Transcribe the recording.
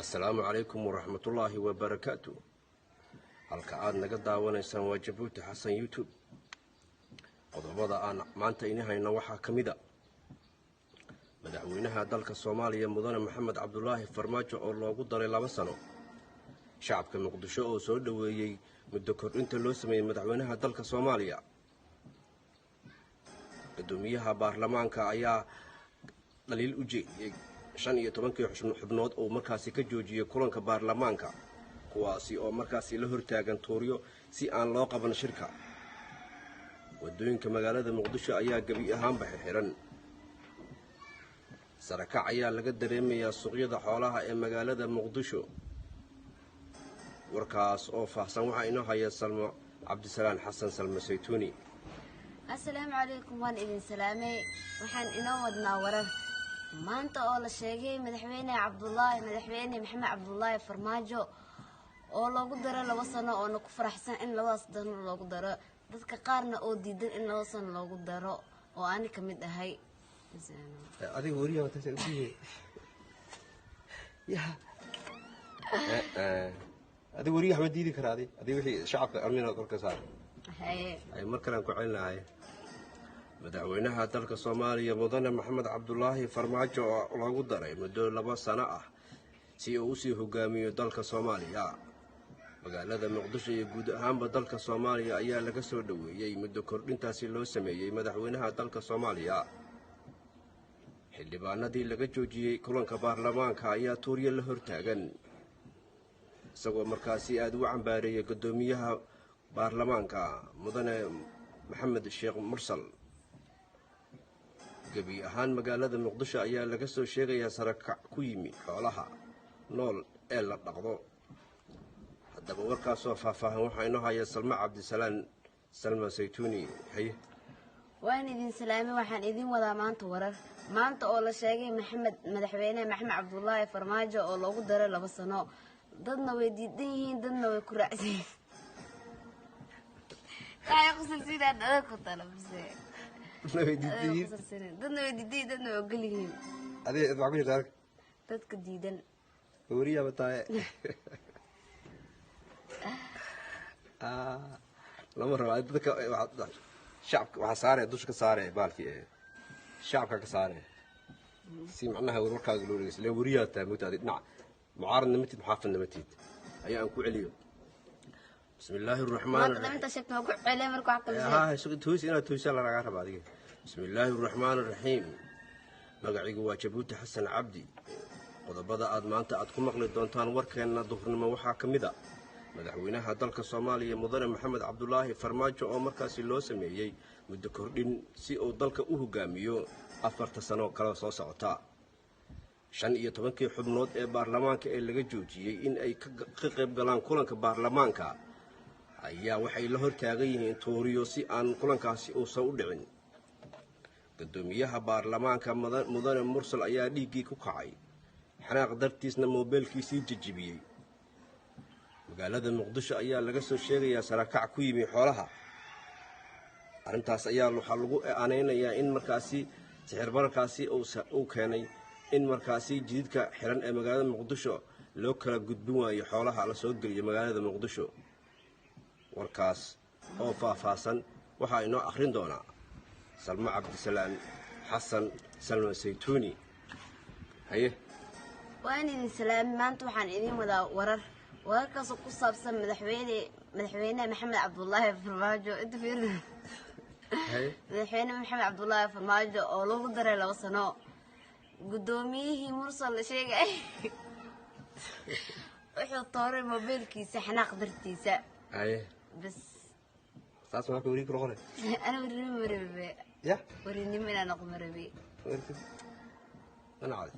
السلام عليكم ورحمة الله وبركاته. halka aad naga daawanaysaan waa Jabuuti Xasan YouTube. qodobada aan maanta inahayna waxaa kamida madaxweynaha dalka Soomaaliya Mudane Maxamed Cabdullaahi Farmaajo oo loogu daray 2 sano. shacabka Muqdisho oo soo dhaweeyay muddo kordhinta loo sameeyay madaxweynaha dalka Soomaaliya. gudoomiyaha baarlamaanka ayaa daliil u jeediyay 15 xubnood oo markaasi ka joojiyay kulanka baarlamaanka kuwaasi oo markaasi la hortaagan tooriyo si aan loo qaban shirka. wadooyinka magaalada Muqdisho ayaa gabi ahaanba xiran. sarakac ayaa laga dareemayaa suuqyada xoolaha ee magaalada Muqdisho. warkaas oo faahsan waxa inoo haya Salmo Cabdisalaan Xasan Salmo Saytuuni. السلام عليكم وان إذن سلامي وحن إنودنا ورر ما أنت أول شيء مدحويني عبد الله مدحويني محمد عبد الله فرماجو أو لو قدر لو وصلنا أو نكفر أحسن إن لو وصلنا لو قدر ذاتك قارنا أو ديدن إن لو وصلنا لو قدر وأنا كمد هاي زين هذه ورية وتسألني يا هذه ورية أحمد ديدي كرادي هذه وحي شعب أمين أقول كسار هاي مركنا كعلنا هاي madaxweynaha dalka Soomaaliya Mudane Maxamed Cabdullaahi Farmaajo oo lagu daray muddo 2 sano ah si uu sii hogaamiyo dalka Soomaaliya. magaalada Muqdisho iyo guud ahaanba dalka Soomaaliya ayaa laga soo dhaweeyay muddo kordhintaasi loo sameeyay madaxweynaha dalka Soomaaliya. xildhibaanadii laga joojiyay kulanka baarlamaanka ayaa tooriyo la hortaagan isagoo markaasi aad u cambaareeyay gudoomiyaha baarlamaanka Mudane Maxamed Sheekh Mursal. gabi ahaan magaalada Muqdisho ayaa laga soo sheegayaa sarakac ku yimi xoolaha nool ee la dhaqdo. haddaba warkaas oo faahfaahan waxa inoo haya Salmo Cabdisalaan Salmo Saytuuni. haye وان إذن سلامي وحن إذن وذا ما أنت ورر ما أنت أول شيء مدحويني محمد عبد الله فرماجو أو لو قدر له بصنو ضدنا ويديدين ضدنا ويكرعسين يا قصر سيدي أنا كنت أنا بزين ضدنا ويديدين ضدنا ويقلين هذه معقولة ذلك تذكر جديدا وريا بتاعي لما رأيت ذلك شعب وحصاري دوش كساري بالكي شعب كساري سي معناها وركا قلوريس لو وريا تموت هذه نعم معارض نمتي محافظ نمتي أي أنكو عليو. بسم الله الرحمن الرحيم. أنت شكله وقع عليه مركو عقل زين. ها شو تويس أنا تويس الله رجعها بعدين. بسم الله الرحمن الرحيم. مقعي جوا جبوتي حسن عبدي. قد بدأ ما أنت أتكون مقلد دونتان وركنا ظهرنا موحى كمدا. madaxweynaha dalka Soomaaliya Mudane Maxamed Cabdullaahi Farmaajo oo markaasi loo sameeyay muddo kordhin si uu dalka u hogaamiyo 4 sano kala soo socota. 15 xubnood ee baarlamaanka ee laga joojiyay in ay ka qayb galaan kulanka baarlamaanka ayaa waxay la hortaagan yihiin tooriyo si aan kulankaasi u soo dhicin. gudoomiyaha baarlamaanka Mudane Mursal ayaa dhiigii ku kacay xanaaq dartiisna moobilkiisii jajibiyay. magaalada Muqdisho ayaa laga soo sheegayaa sarakac ku yimi xoolaha. arintaas ayaa waxa lagu aaneynayaa in markaasi sixir barakaasi uu keenay in markaasi jididka xiran ee magaalada Muqdisho loo kala gudbin waayo xoolaha la soo geliyo magaalada Muqdisho. warkaas oo faahfaahsan waxa inoo akhrin doona Salmo Cabdisalaan Xasan Salmo Saytuuni. haye وان إذن سلامي ما أنت وحن إذن وذا ورر وهكذا قصة مدحويني محمد عبد الله فرماجو انت فين مدحويني محمد عبد الله فرماجو او لو قدر له سنه قدوميه مرسل شيء وحو طاري موبيلكيسا حنا قدرتيسا اي بس ساس ما كوريك روله انا وريني مربي يا وريني من انا قمربي انا عارف